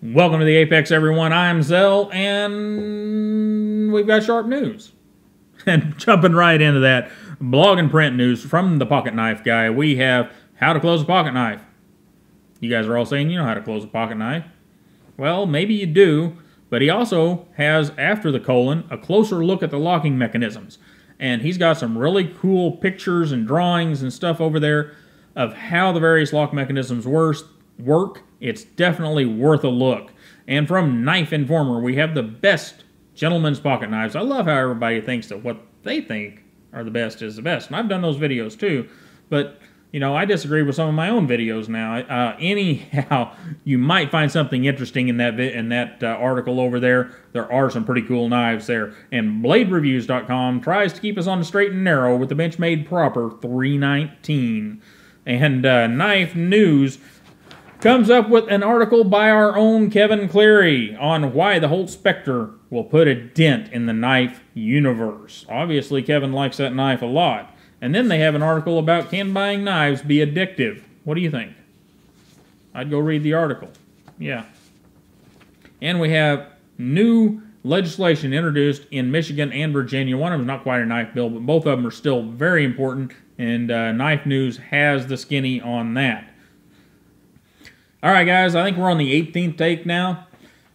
Welcome to the Apex, everyone. I'm Zell, and we've got sharp news. And jumping right into that, blog and print news from the pocket knife guy, we have how to close a pocket knife. You guys are all saying you know how to close a pocket knife. Well, maybe you do, but he also has, after the colon, a closer look at the locking mechanisms. And he's got some really cool pictures and drawings and stuff over there of how the various lock mechanisms work. It's definitely worth a look. And from Knife Informer, we have the best gentleman's pocket knives. I love how everybody thinks that what they think are the best is the best. And I've done those videos too, but you know, I disagree with some of my own videos now. Anyhow, you might find something interesting in that article over there. There are some pretty cool knives there. And BladeReviews.com tries to keep us on the straight and narrow with the Benchmade Proper 319. And Knife News comes up with an article by our own Kevin Cleary on why the Holt Specter will put a dent in the knife universe. Obviously, Kevin likes that knife a lot. And then they have an article about can buying knives be addictive? What do you think? I'd go read the article. Yeah. And we have new legislation introduced in Michigan and Virginia. One of them is not quite a knife bill, but both of them are still very important. And Knife News has the skinny on that. All right, guys, I think we're on the 18th take now.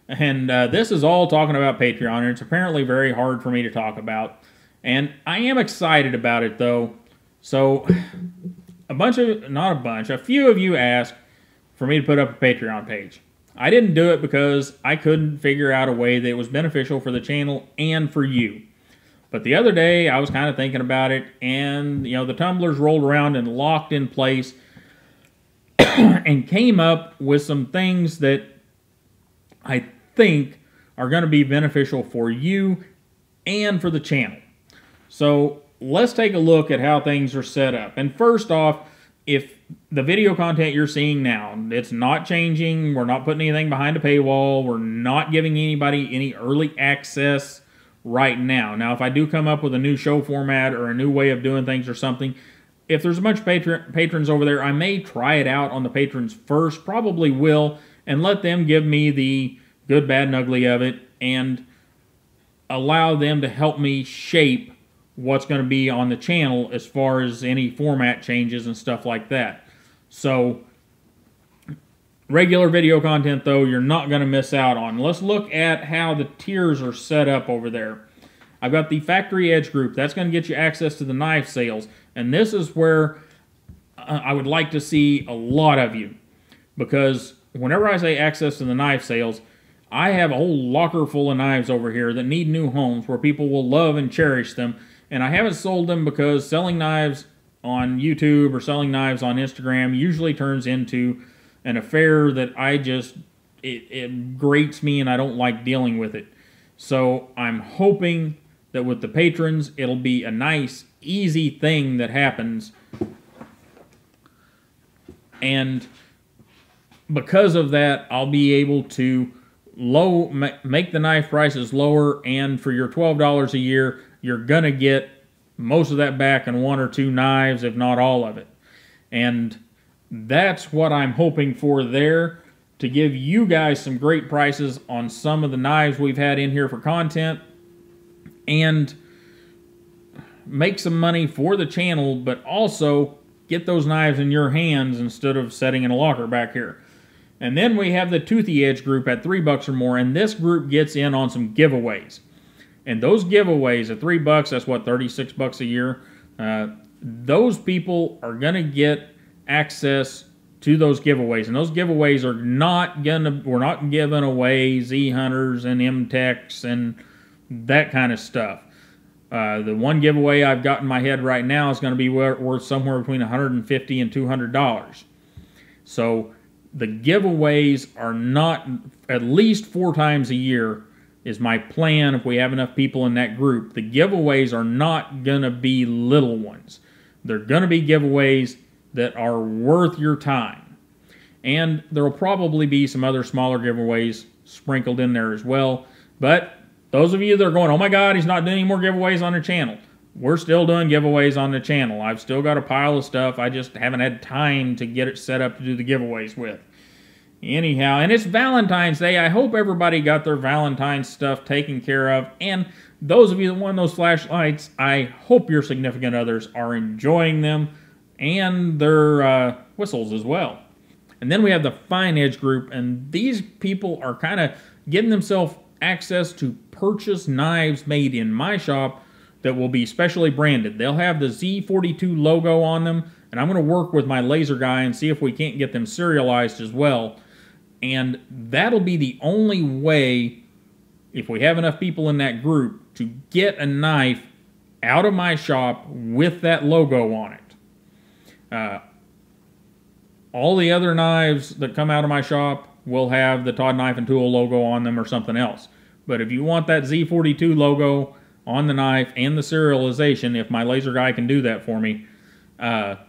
And this is all talking about Patreon, and it's apparently very hard for me to talk about. And I am excited about it, though. So, a few of you asked for me to put up a Patreon page. I didn't do it because I couldn't figure out a way that was beneficial for the channel and for you. But the other day, I was kind of thinking about it, and, you know, the tumblers rolled around and locked in place and came up with some things that I think are going to be beneficial for you and for the channel. So let's take a look at how things are set up. And first off, if the video content you're seeing now, it's not changing, we're not putting anything behind a paywall, we're not giving anybody any early access right now. Now, if I do come up with a new show format or a new way of doing things or something, if there's a bunch of patrons over there, I may try it out on the patrons first, probably will, and let them give me the good, bad, and ugly of it, and allow them to help me shape what's going to be on the channel as far as any format changes and stuff like that. So, regular video content, though, you're not going to miss out on. Let's look at how the tiers are set up over there. I've got the Factory Edge group. That's going to get you access to the knife sales. And this is where I would like to see a lot of you. Because whenever I say access to the knife sales, I have a whole locker full of knives over here that need new homes where people will love and cherish them. And I haven't sold them because selling knives on YouTube or selling knives on Instagram usually turns into an affair that it grates me and I don't like dealing with it. So I'm hoping that with the patrons, it'll be a nice, easy thing that happens. And because of that, I'll be able to make the knife prices lower, and for your $12 a year, you're going to get most of that back in one or two knives, if not all of it. And that's what I'm hoping for there, to give you guys some great prices on some of the knives we've had in here for content, and make some money for the channel, but also get those knives in your hands instead of setting in a locker back here. And then we have the Toothy Edge group at $3 or more, and this group gets in on some giveaways. And those giveaways at $3, that's what, $36 a year? Those people are going to get access to those giveaways. And those giveaways are we're not giving away Z Hunters and M-Techs and that kind of stuff. The one giveaway I've got in my head right now is going to be worth somewhere between $150 and $200. So the giveaways are not, at least 4 times a year is my plan if we have enough people in that group. The giveaways are not going to be little ones. They're going to be giveaways that are worth your time. And there will probably be some other smaller giveaways sprinkled in there as well. But those of you that are going, oh my God, he's not doing any more giveaways on the channel. We're still doing giveaways on the channel. I've still got a pile of stuff. I just haven't had time to get it set up to do the giveaways with. Anyhow, and it's Valentine's Day. I hope everybody got their Valentine's stuff taken care of. And those of you that won those flashlights, I hope your significant others are enjoying them and their whistles as well. And then we have the Fine Edge group, and these people are kind of getting themselves access to purchase knives made in my shop that will be specially branded. They'll have the Z42 logo on them, and I'm going to work with my laser guy and see if we can't get them serialized as well. And that'll be the only way, if we have enough people in that group, to get a knife out of my shop with that logo on it. All the other knives that come out of my shop will have the Todd Knife and Tool logo on them or something else. But if you want that Z42 logo on the knife and the serialization, if my laser guy can do that for me, that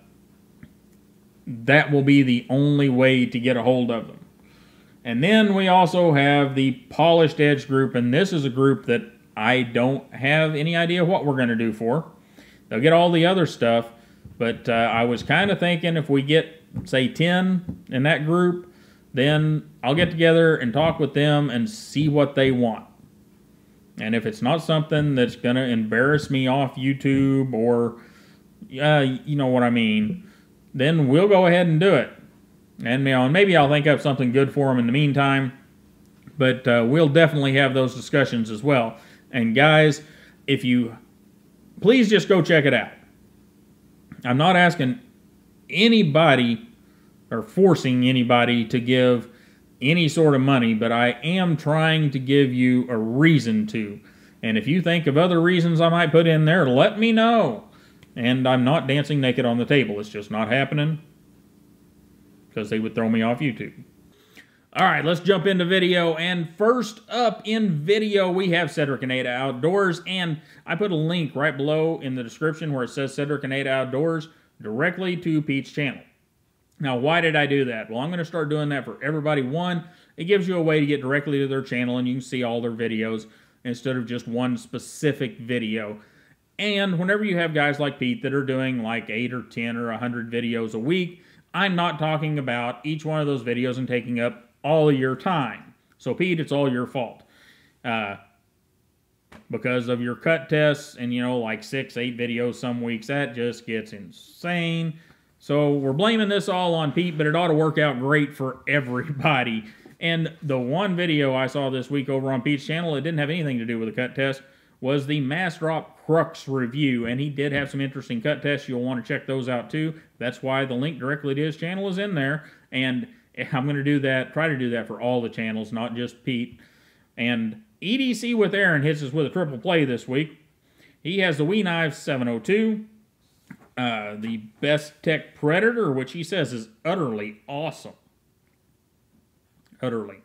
will be the only way to get a hold of them. And then we also have the Polished Edge group, and this is a group that I don't have any idea what we're going to do for. They'll get all the other stuff, but I was kind of thinking if we get, say, 10 in that group, then I'll get together and talk with them and see what they want. And if it's not something that's going to embarrass me off YouTube or, you know what I mean, then we'll go ahead and do it. And, you know, and maybe I'll think up something good for them in the meantime. But we'll definitely have those discussions as well. And guys, if you, please just go check it out. I'm not asking anybody or forcing anybody to give any sort of money, but I am trying to give you a reason to. And if you think of other reasons I might put in there, let me know. And I'm not dancing naked on the table. It's just not happening, because they would throw me off YouTube. All right, let's jump into video. And first up in video, we have Cedric and Ada Outdoors. And I put a link right below in the description where it says Cedric and Ada Outdoors directly to Pete's channel. Now, why did I do that? Well, I'm going to start doing that for everybody. One, it gives you a way to get directly to their channel and you can see all their videos instead of just one specific video. And whenever you have guys like Pete that are doing like 8 or 10 or 100 videos a week, I'm not talking about each one of those videos and taking up all of your time. So, Pete, it's all your fault. Because of your cut tests and, you know, like 6, 8 videos some weeks, that just gets insane. So we're blaming this all on Pete, but it ought to work out great for everybody. And the one video I saw this week over on Pete's channel, it didn't have anything to do with the cut test, was the Massdrop Crux review. And he did have some interesting cut tests. You'll want to check those out too. That's why the link directly to his channel is in there. And I'm going to do that, try to do that for all the channels, not just Pete. And EDC with Aaron hits us with a triple play this week. He has the WE Knives 702. The Bestech Predator, which he says is utterly awesome. Utterly.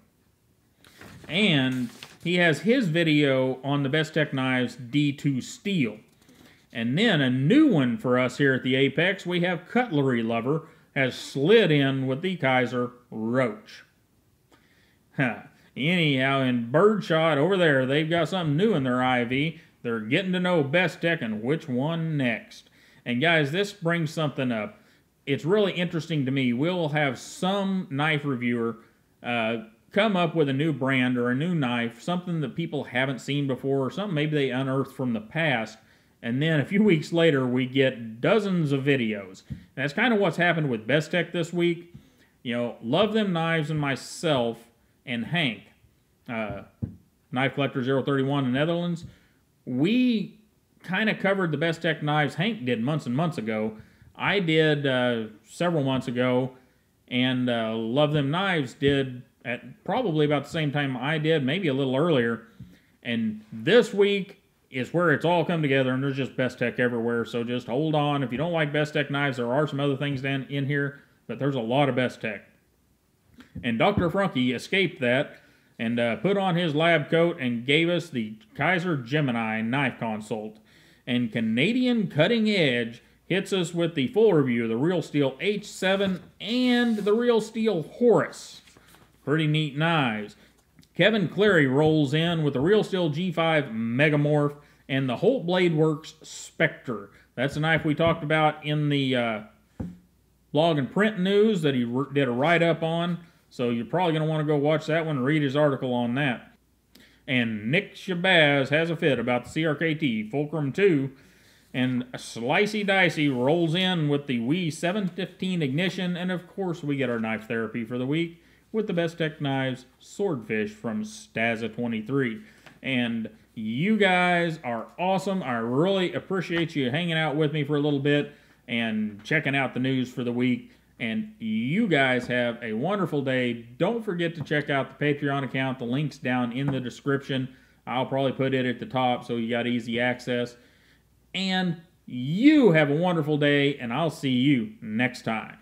And he has his video on the Bestech Knives D2 Steel. And then a new one for us here at the Apex, we have Cutlery Lover has slid in with the Kizer Roach. Anyhow, in BirdShot over there, they've got something new in their IV. They're getting to know Bestech and which one next. And guys, this brings something up. It's really interesting to me. We'll have some knife reviewer come up with a new brand or a new knife, something that people haven't seen before, or something maybe they unearthed from the past. And then a few weeks later, we get dozens of videos. And that's kind of what's happened with Bestech this week. You know, Love Them Knives and myself and Hank, Knife Collector 031 in the Netherlands, we kind of covered the Bestech knives Hank did months and months ago. I did several months ago, and Love Them Knives did at probably about the same time I did, maybe a little earlier. And this week is where it's all come together, and there's just Bestech everywhere. So just hold on. If you don't like Bestech knives, there are some other things down in here, but there's a lot of Bestech. And Dr. Frunky escaped that and put on his lab coat and gave us the Kizer Gemini knife consult. And Canadian Cutting Edge hits us with the full review of the Real Steel H7 and the Real Steel Horus. Pretty neat knives. Kevin Cleary rolls in with the Real Steel G5 Megamorph and the Holt Blade Works Specter. That's a knife we talked about in the blog and print news that he did a write-up on. So you're probably going to want to go watch that one and read his article on that. And Nick Shabazz has a fit about the CRKT Fulcrum 2. And Slicey Dicey rolls in with the WE 715 ignition. And of course, we get our knife therapy for the week with the Bestech Knives Swordfish from Staza 23. And you guys are awesome. I really appreciate you hanging out with me for a little bit and checking out the news for the week. And you guys have a wonderful day. Don't forget to check out the Patreon account. The link's down in the description. I'll probably put it at the top so you got easy access. And you have a wonderful day, and I'll see you next time.